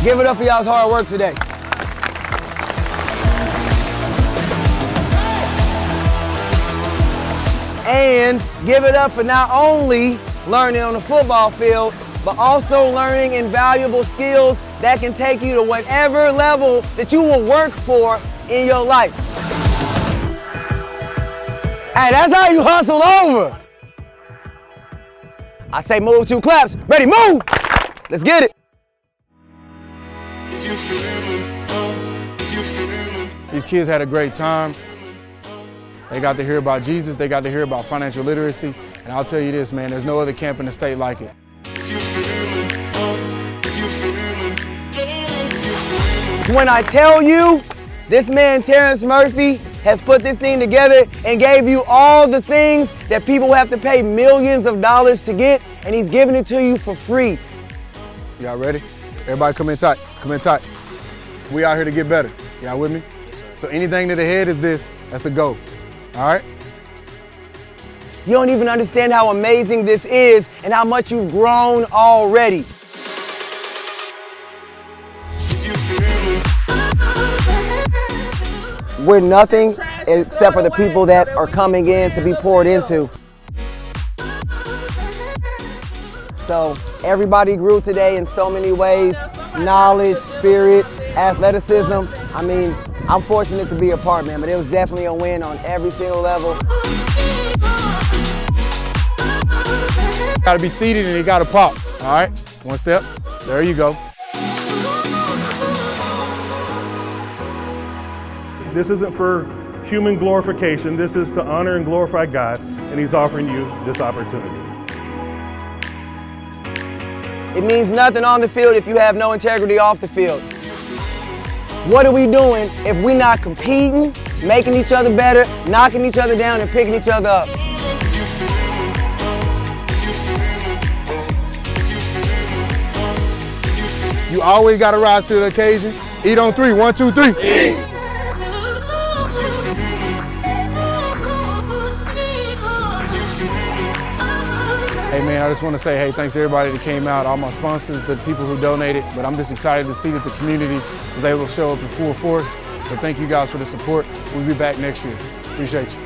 Give it up for y'all's hard work today. And give it up for not only learning on the football field, but also learning invaluable skills that can take you to whatever level that you will work for in your life. Hey, that's how you hustle over. I say move 2 claps. Ready, move! Let's get it. These kids had a great time. They got to hear about Jesus, they got to hear about financial literacy, and I'll tell you this, man, there's no other camp in the state like it. When I tell you, this man, Terrence Murphy, has put this thing together and gave you all the things that people have to pay millions of dollars to get, and he's giving it to you for free. Y'all ready? Everybody come in tight, come in tight. We out here to get better. Y'all with me? So anything that ahead is this, that's a go. All right? You don't even understand how amazing this is and how much you've grown already. We're nothing except for the people that are coming in to be poured into. So everybody grew today in so many ways: knowledge, spirit, athleticism. I mean, I'm fortunate to be a part, man, but it was definitely a win on every single level. Got to be seated and you got to pop. All right, 1 step. There you go. This isn't for human glorification. This is to honor and glorify God, and He's offering you this opportunity. It means nothing on the field if you have no integrity off the field. What are we doing if we're not competing, making each other better, knocking each other down, and picking each other up? You always got to rise to the occasion. Eat on 3. 1, 2, 3. Eat. Hey man, I just want to say, hey, thanks to everybody that came out, all my sponsors, the people who donated, but I'm just excited to see that the community was able to show up in full force. So thank you guys for the support. We'll be back next year. Appreciate you.